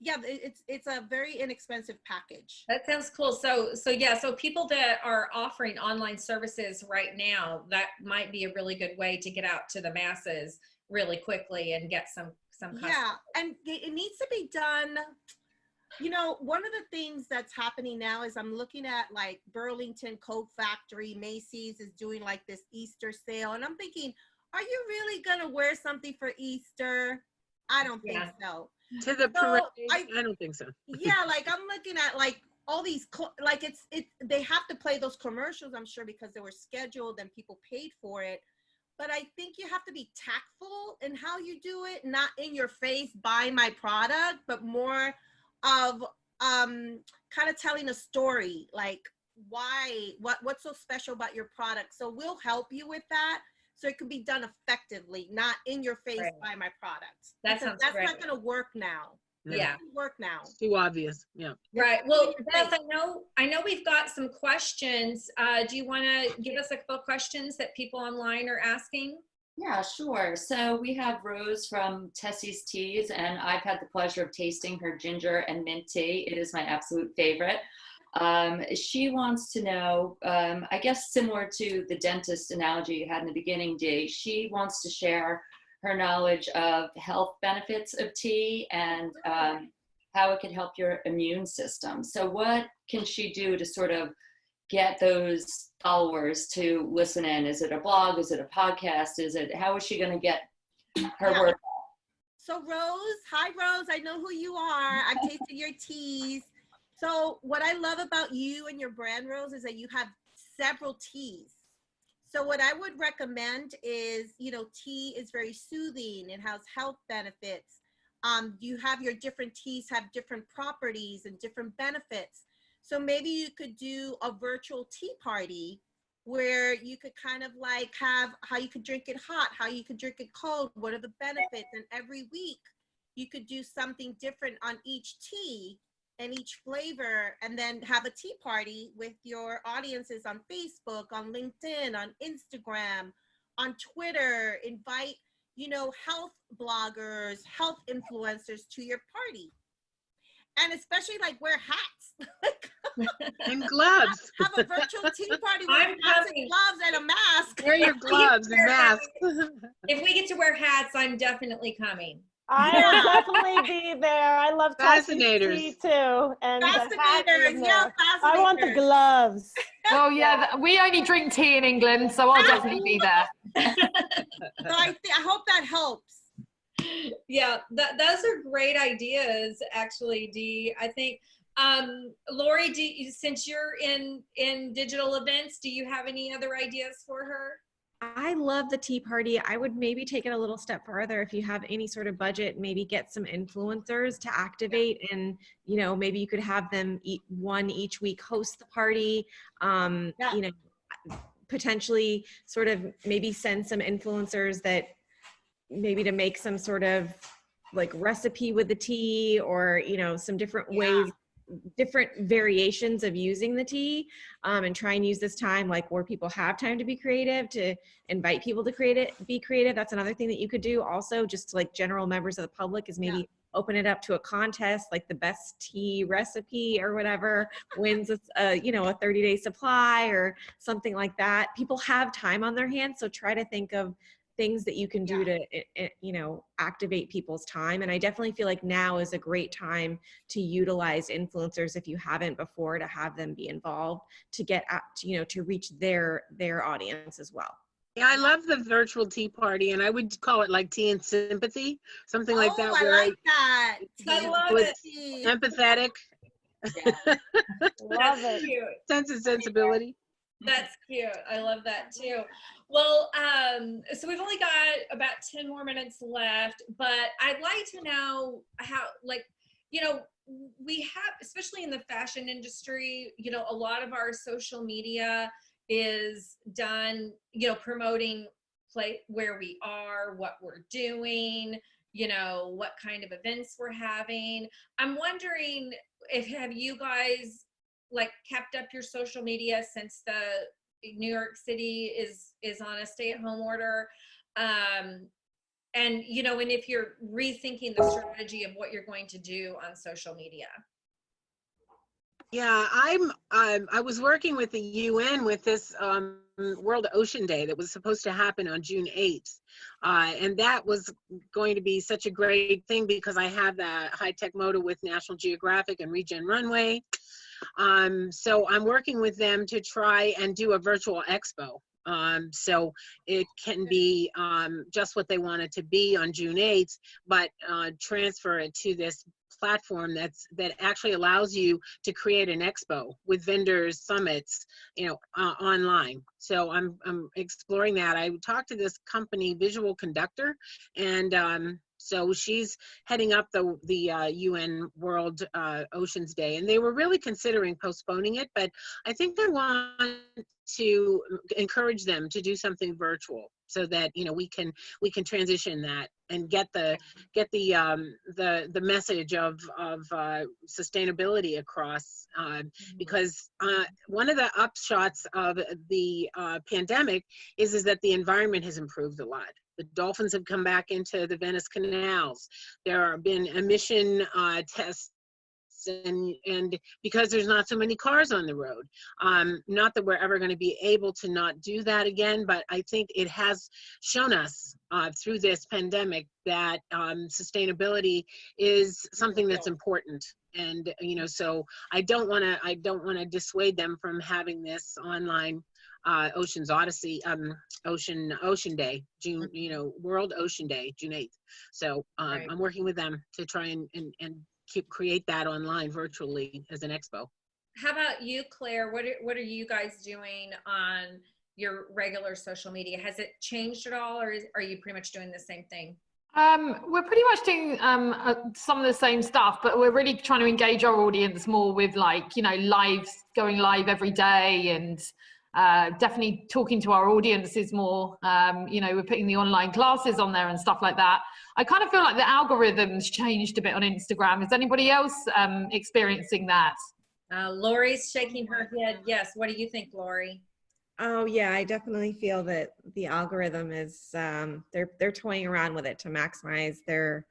Speaker 5: yeah, it's a very inexpensive package.
Speaker 1: That sounds cool. So yeah, so people that are offering online services right now, that might be a really good way to get out to the masses really quickly and get some customers.
Speaker 5: Yeah, and it needs to be done. You know, one of the things that's happening now is I'm looking at like Burlington Coat Factory, Macy's is doing like this Easter sale, and I'm thinking, are you really gonna wear something for Easter? I don't think so.
Speaker 3: To the parade, I don't think so.
Speaker 5: Yeah, like I'm looking at like all these, like they have to play those commercials, I'm sure, because they were scheduled and people paid for it. But I think you have to be tactful in how you do it, not in your face, buy my product, but more of kind of telling a story, like what's so special about your product. So we'll help you with that. So it can be done effectively, not in your face by my products.
Speaker 1: That's not
Speaker 5: going to work now.
Speaker 1: Yeah.
Speaker 5: Work now.
Speaker 3: It's too obvious. Yeah.
Speaker 1: Right. Well, Beth, I know we've got some questions. Do you want to give us a couple of questions that people online are asking?
Speaker 8: Yeah, sure. So we have Rose from Tessie's Teas, and I've had the pleasure of tasting her ginger and mint tea. It is my absolute favorite. She wants to know, I guess similar to the dentist analogy you had in the beginning, Dee, she wants to share her knowledge of health benefits of tea and how it can help your immune system. So what can she do to sort of get those followers to listen in? Is it a blog? Is it a podcast? How is she going to get her word out?
Speaker 5: So Rose, hi Rose, I know who you are. I've tasted your teas. So what I love about you and your brand, Rose, is that you have several teas. So what I would recommend is, you know, tea is very soothing. It has health benefits. You have your different teas have different properties and different benefits. So maybe you could do a virtual tea party where you could kind of like have how you could drink it hot, how you could drink it cold, what are the benefits? And every week you could do something different on each tea and each flavor, and then have a tea party with your audiences on Facebook, on LinkedIn, on Instagram, on Twitter. Invite, you know, health bloggers, health influencers to your party. And especially like wear hats.
Speaker 3: And gloves.
Speaker 5: Have a virtual tea party with
Speaker 1: I'm
Speaker 5: hats and
Speaker 1: coming.
Speaker 5: gloves and a mask.
Speaker 3: Wear your gloves and mask.
Speaker 1: If we get to wear hats, I'm definitely coming.
Speaker 4: I will definitely be there. I love
Speaker 3: Fascinators.
Speaker 4: tea too. And the hat
Speaker 5: Fascinators,
Speaker 4: is
Speaker 5: yeah,
Speaker 4: there. I want the
Speaker 5: fascinators.
Speaker 4: gloves.
Speaker 7: Well, yeah, we only drink tea in England, so I'll definitely be there.
Speaker 5: So I hope that helps.
Speaker 1: Yeah, those are great ideas, actually, Dee. I think, Lori, since you're in digital events, do you have any other ideas for her?
Speaker 6: I love the tea party. I would maybe take it a little step further. If you have any sort of budget, maybe get some influencers to activate, and maybe you could have them each week host the party. Potentially sort of maybe send some influencers that maybe to make some sort of like recipe with the tea, or some different ways, different variations of using the tea, and try and use this time like where people have time to be creative, to invite people to be creative. That's another thing that you could do also, just to like general members of the public, is maybe open it up to a contest, like the best tea recipe or whatever wins a 30-day supply or something like that. People have time on their hands, so try to think of things that you can do to activate people's time. And I definitely feel like now is a great time to utilize influencers, if you haven't before, to have them be involved, to get out, to reach their audience as well.
Speaker 3: Yeah, I love the virtual tea party, and I would call it like tea and sympathy, something like that.
Speaker 5: I like that.
Speaker 1: I love it.
Speaker 3: Empathetic.
Speaker 4: Love it.
Speaker 1: Cute.
Speaker 3: Sense of sensibility.
Speaker 1: That's cute. I love that too. Well, so we've only got about 10 more minutes left, but I'd like to know how, we have, especially in the fashion industry, a lot of our social media is done, promoting where we are, what we're doing, what kind of events we're having. I'm wondering have you guys kept up your social media since the New York City is on a stay-at-home order, and if you're rethinking the strategy of what you're going to do on social media?
Speaker 3: Yeah, I was working with the UN with this World Ocean Day that was supposed to happen on June 8th. And that was going to be such a great thing because I have that high-tech motor with National Geographic and Regen Runway. So I'm working with them to try and do a virtual expo. So it can be just what they want it to be on June 8th, but transfer it to this platform that actually allows you to create an expo with vendors, summits, online. So I'm exploring that. I talked to this company, Visual Conductor, and so she's heading up the UN World Oceans Day, and they were really considering postponing it, but I think they want to encourage them to do something virtual so that we can transition that and get the message of sustainability across, because one of the upshots of the pandemic is that the environment has improved a lot. The dolphins have come back into the Venice canals. There have been emission tests, and because there's not so many cars on the road. Not that we're ever going to be able to not do that again, but I think it has shown us through this pandemic that sustainability is something that's important. And so I don't want to dissuade them from having this online Ocean's Odyssey, Ocean Day, June, World Ocean Day, June 8th. So
Speaker 1: Right.
Speaker 3: I'm working with them to try and create that online virtually as an expo.
Speaker 1: How about you, Claire? What are you guys doing on your regular social media? Has it changed at all, or are you pretty much doing the same thing?
Speaker 7: We're pretty much doing some of the same stuff, but we're really trying to engage our audience more with going live every day, and definitely talking to our audiences more. We're putting the online classes on there and stuff like that. I kind of feel like the algorithms changed a bit on Instagram. Is anybody else experiencing that?
Speaker 1: Lori's shaking her head. Yes. What do you think, Lori?
Speaker 6: Oh yeah, I definitely feel that the algorithm is they're toying around with it to maximize their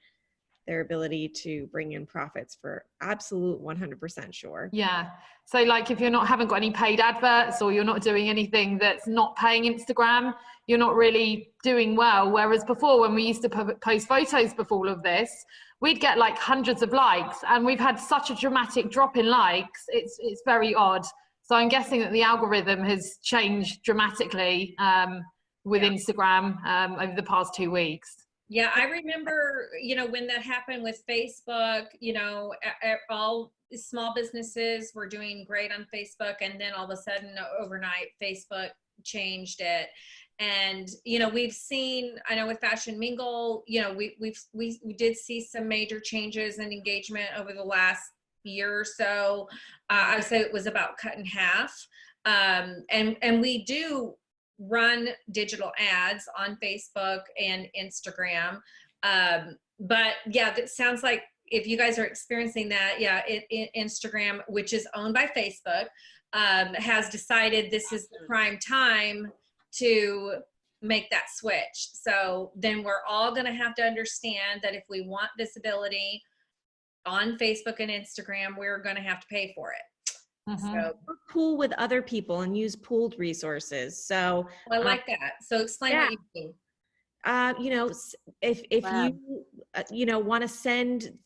Speaker 6: their ability to bring in profits for absolute 100% sure.
Speaker 7: Yeah. So like if haven't got any paid adverts, or you're not doing anything that's not paying Instagram, you're not really doing well. Whereas before, when we used to post photos before all of this, we'd get like hundreds of likes, and we've had such a dramatic drop in likes. It's very odd. So I'm guessing that the algorithm has changed dramatically with Instagram over the past 2 weeks.
Speaker 1: Yeah, I remember, when that happened with Facebook, all small businesses were doing great on Facebook, and then all of a sudden overnight Facebook changed it. And, we've seen, I know with Fashion Mingle, we did see some major changes in engagement over the last year or so. I would say it was about cut in half. And we do run digital ads on Facebook and Instagram. But yeah, that sounds like if you guys are experiencing that, Instagram, which is owned by Facebook, has decided this is the prime time to make that switch. So then we're all going to have to understand that if we want visibility on Facebook and Instagram, we're going to have to pay for it. So
Speaker 6: pool with other people and use pooled resources. So
Speaker 1: I like that. So explain what you mean.
Speaker 6: If you want to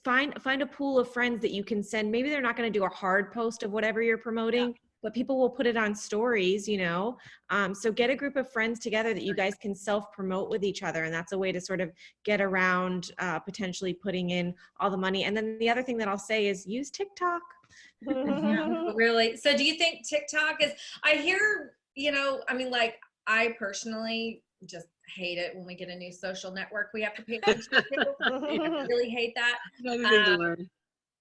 Speaker 6: find a pool of friends that you can send. Maybe they're not going to do a hard post of whatever you're promoting, but people will put it on stories, so get a group of friends together that you guys can self-promote with each other. And that's a way to sort of get around potentially putting in all the money. And then the other thing that I'll say is use TikTok.
Speaker 1: Really? So do you think TikTok is, I hear, I personally just hate it when we get a new social network we have to pay attention to. I really hate that.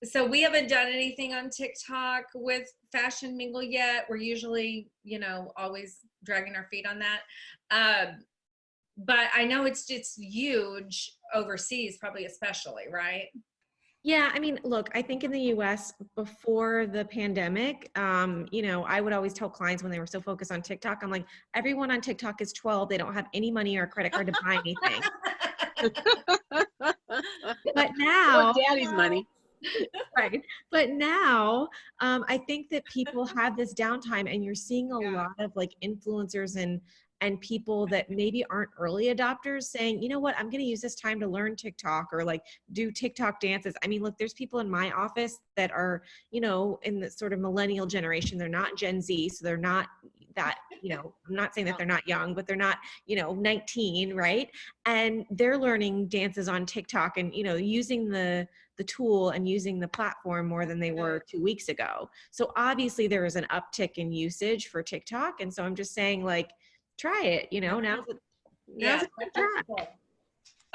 Speaker 1: So we haven't done anything on TikTok with Fashion Mingle yet. We're usually, always dragging our feet on that. But I know it's huge overseas, probably especially, right?
Speaker 6: Yeah, look, I think in the US before the pandemic, I would always tell clients when they were so focused on TikTok, I'm like, everyone on TikTok is 12. They don't have any money or a credit card to buy anything. But now,
Speaker 3: daddy's money.
Speaker 6: Right. But now, I think that people have this downtime, and you're seeing a lot of like influencers and people that maybe aren't early adopters saying, you know what, I'm going to use this time to learn TikTok or like do TikTok dances. Look, there's people in my office that are, in the sort of millennial generation. They're not Gen Z. So they're not that, I'm not saying that they're not young, but they're not, 19, right? And they're learning dances on TikTok and, using the tool and using the platform more than they were 2 weeks ago. So obviously there is an uptick in usage for TikTok. And so I'm just saying, like, try it, now's a good time.
Speaker 1: Cool.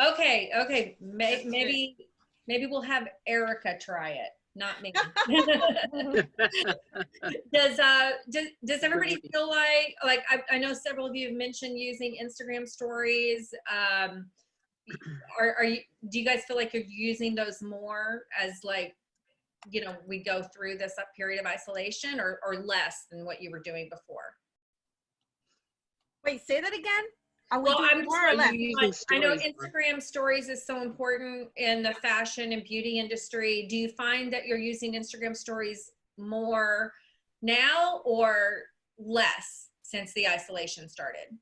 Speaker 1: Okay. Maybe we'll have Erica try it, not me. Does everybody feel like I know several of you have mentioned using Instagram stories. Do you guys feel like you're using those more as we go through this period of isolation, or less than what you were doing before?
Speaker 5: Wait, say that again?
Speaker 1: I'm just I know Instagram stories is so important in the fashion and beauty industry. Do you find that you're using Instagram stories more now or less since the isolation started?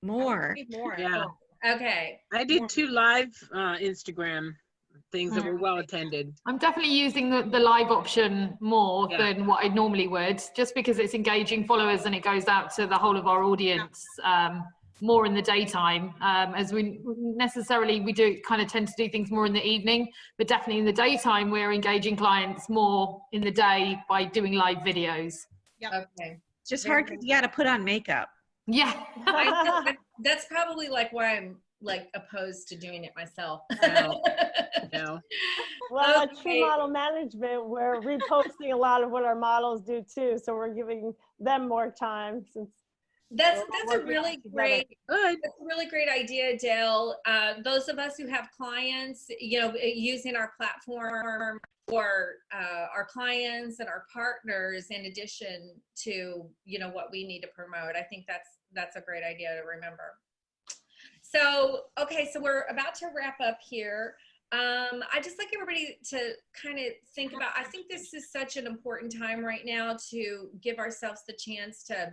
Speaker 2: More.
Speaker 3: Yeah.
Speaker 1: Okay.
Speaker 3: I did 2 live Instagram things that were well attended.
Speaker 7: I'm definitely using the live option more than what I normally would, just because it's engaging followers and it goes out to the whole of our audience more in the daytime. As we do kind of tend to do things more in the evening, but definitely in the daytime, we're engaging clients more in the day by doing live videos.
Speaker 5: Yep.
Speaker 1: Okay.
Speaker 2: It's just hard because you got to put on makeup.
Speaker 7: Yeah.
Speaker 1: That's probably why I'm opposed to doing it myself.
Speaker 3: No.
Speaker 4: Well, at True Model Management, we're reposting a lot of what our models do too. So we're giving them more time since
Speaker 1: that's a really great idea, Dale. Those of us who have clients, using our platform for our clients and our partners, in addition to what we need to promote. I think that's a great idea to remember. So, okay, so we're about to wrap up here. I just like everybody to kind of think about, I think this is such an important time right now to give ourselves the chance to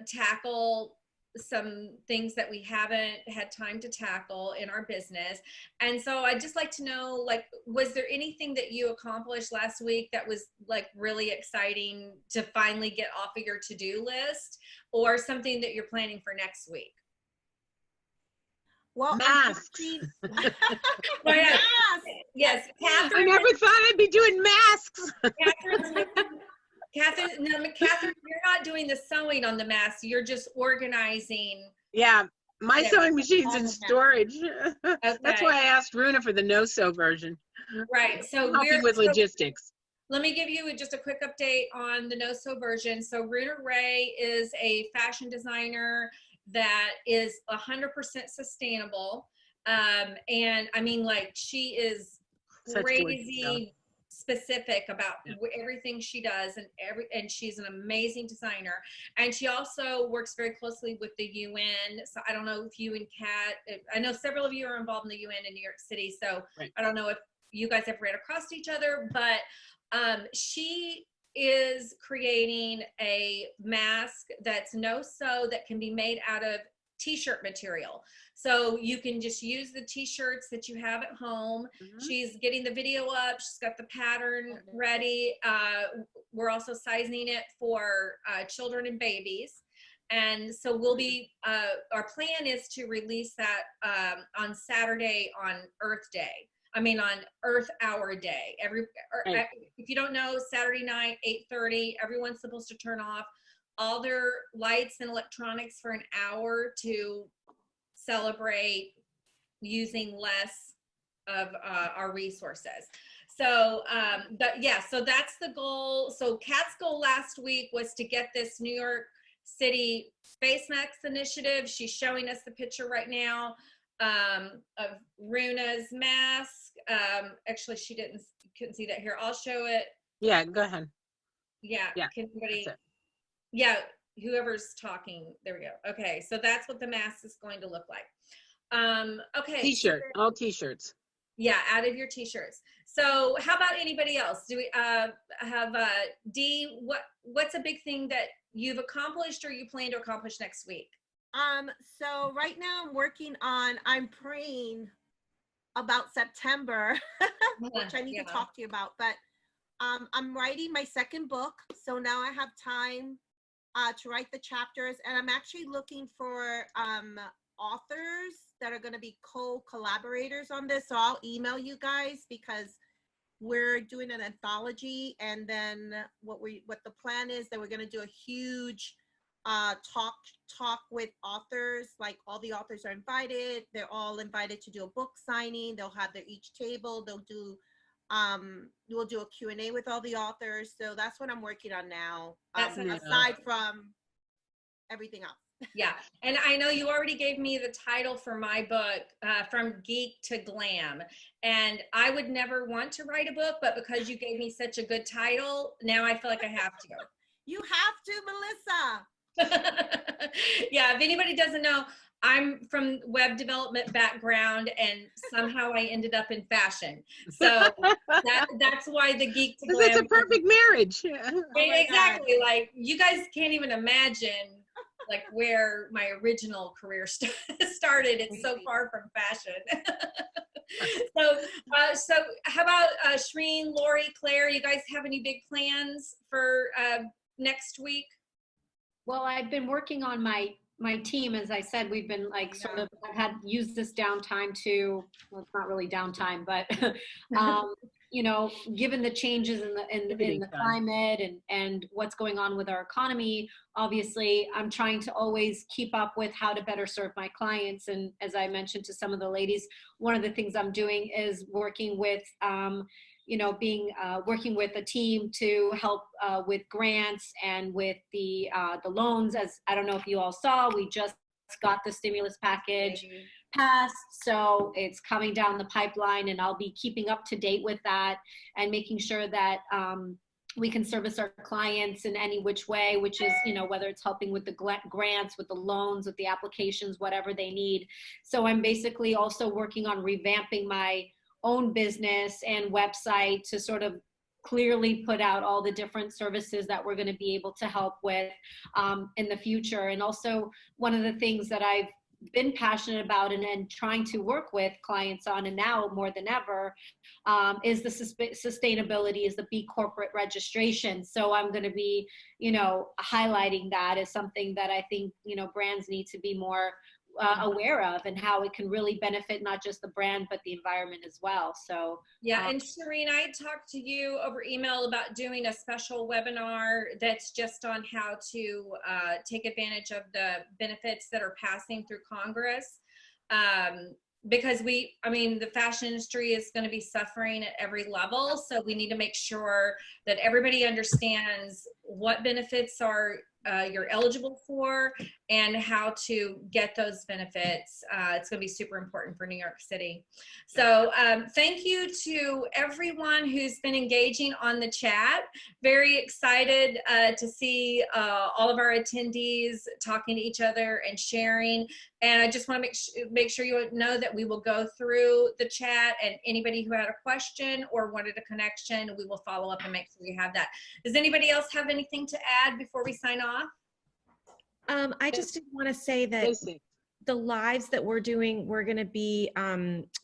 Speaker 1: tackle some things that we haven't had time to tackle in our business. And so I'd just like to know, like, was there anything that you accomplished last week that was like really exciting to finally get off of your to-do list, or something that you're planning for next week?
Speaker 5: Well,
Speaker 3: Masks.
Speaker 1: Yes,
Speaker 3: I
Speaker 1: Catherine.
Speaker 3: never thought I'd be doing masks.
Speaker 1: Catherine, you're not doing the sewing on the mask. You're just organizing.
Speaker 3: Yeah, my
Speaker 1: Yeah.
Speaker 3: sewing machine's in storage.
Speaker 1: Okay.
Speaker 3: That's why I asked Runa for the no-sew version.
Speaker 1: Right. So
Speaker 3: Helping with logistics.
Speaker 1: Let me give you just a quick update on the no-sew version. So Runa Ray is a fashion designer that is 100% sustainable. And I mean, like, she is crazy specific about everything she does, and she's an amazing designer. And she also works very closely with the UN. So I don't know if you and Kat, I know several of you are involved in the UN in New York City. So I don't know if you guys have ran across each other, but she is creating a mask that's no-sew that can be made out of t-shirt material. So you can just use the t-shirts that you have at home. She's getting the video up. She's got the pattern ready. We're also sizing it for children and babies. And so we'll be, our plan is to release that on Saturday on Earth Day. I mean, on Earth Hour Day. If you don't know, Saturday night, 8:30, everyone's supposed to turn off all their lights and electronics for an hour to celebrate using less of our resources. So, so that's the goal. So Kat's goal last week was to get this New York City Face Mask initiative. She's showing us the picture right now of Runa's mask. Actually, she couldn't see that here. I'll show it.
Speaker 3: Yeah, go ahead.
Speaker 1: Yeah. Can anybody? Yeah, whoever's talking. There we go. Okay, so that's what the mask is going to look like. Okay.
Speaker 3: T-shirt, all t-shirts.
Speaker 1: Yeah, out of your t-shirts. So how about anybody else? Do we have Dee? What's a big thing that you've accomplished or you plan to accomplish next week?
Speaker 5: So right now I'm praying about September, which I need to talk to you about, but I'm writing my second book. So now I have time to write the chapters, and I'm actually looking for authors that are going to be co-collaborators on this. So I'll email you guys, because we're doing an anthology, and then what the plan is that we're going to do a huge talk with authors. Like, all the authors are invited. They're all invited to do a book signing. They'll have their each table. They'll do we'll do a Q&A with all the authors. So that's what I'm working on now, aside from everything else.
Speaker 1: Yeah, and I know you already gave me the title for my book, From Geek to Glam, and I would never want to write a book, but because you gave me such a good title, now I feel like I have to.
Speaker 5: You have to, Melissa.
Speaker 1: Yeah, if anybody doesn't know, I'm from web development background, and somehow I ended up in fashion. So that's why the Geek to Glam.
Speaker 3: It's a perfect marriage.
Speaker 1: Exactly. Like, you guys can't even imagine like where my original career started. It's so far from fashion. So how about Shirin, Lori, Claire? You guys have any big plans for next week?
Speaker 2: Well, I've been working on my team. As I said, we've been like sort of, I've had used this downtime to, well, it's not really downtime, but you know, given the changes in the climate and what's going on with our economy, obviously I'm trying to always keep up with how to better serve my clients. And as I mentioned to some of the ladies, one of the things I'm doing is working with working with a team to help with grants and with the loans. As I don't know if you all saw, we just got the stimulus package passed, so it's coming down the pipeline, and I'll be keeping up to date with that and making sure that we can service our clients in any which way, which is, you know, whether it's helping with the grants, with the loans, with the applications, whatever they need. So I'm basically also working on revamping my own business and website to sort of clearly put out all the different services that we're going to be able to help with in the future. And also one of the things that I've been passionate about and trying to work with clients on, and now more than ever, is the sustainability, is the B corporate registration. So I'm going to be, you know, highlighting that as something that I think, you know, brands need to be more aware of, and how it can really benefit not just the brand, but the environment as well. So
Speaker 1: yeah, and Shirin, I talked to you over email about doing a special webinar that's just on how to take advantage of the benefits that are passing through Congress. Because the fashion industry is going to be suffering at every level. So we need to make sure that everybody understands what benefits are you're eligible for and how to get those benefits. It's going to be super important for New York City. So thank you to everyone who's been engaging on the chat. Very excited to see all of our attendees talking to each other and sharing. And I just want to make sure you know that we will go through the chat, and anybody who had a question or wanted a connection, we will follow up and make sure you have that. Does anybody else have anything to add before we sign off?
Speaker 6: I just want to say that the lives that we're doing, we're going to be,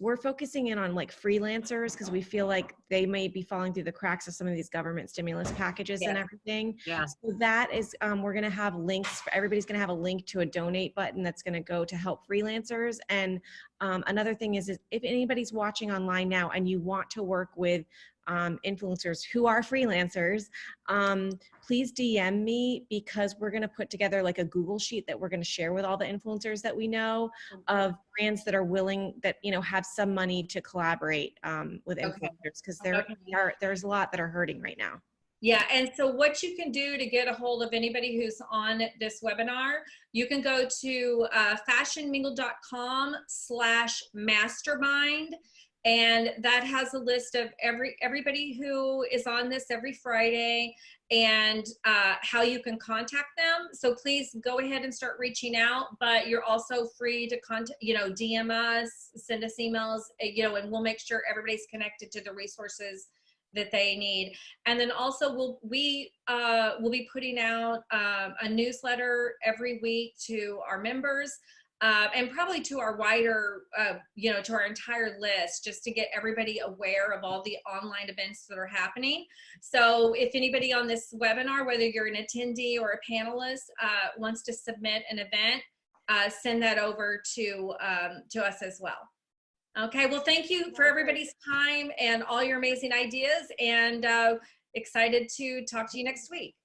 Speaker 6: we're focusing in on like freelancers, because we feel like they may be falling through the cracks of some of these government stimulus packages and everything.
Speaker 3: Yeah.
Speaker 6: So that is, we're going to have links for everybody's going to have a link to a donate button that's going to go to help freelancers. And another thing is if anybody's watching online now and you want to work with influencers who are freelancers, please DM me, because we're going to put together like a Google sheet that we're going to share with all the influencers that we know of brands that are willing, that, you know, have some money to collaborate with influencers, because there's a lot that are hurting right now.
Speaker 1: Yeah, and so what you can do to get a hold of anybody who's on this webinar, you can go to fashionmingle.com/mastermind. And that has a list of everybody who is on this every Friday, and how you can contact them. So please go ahead and start reaching out, but you're also free to contact, you know, DM us, send us emails, you know, and we'll make sure everybody's connected to the resources that they need. And then also we'll be putting out a newsletter every week to our members. And probably to our wider, you know, to our entire list, just to get everybody aware of all the online events that are happening. So if anybody on this webinar, whether you're an attendee or a panelist, wants to submit an event, send that over to us as well. Okay, well, thank you for everybody's time and all your amazing ideas, and excited to talk to you next week.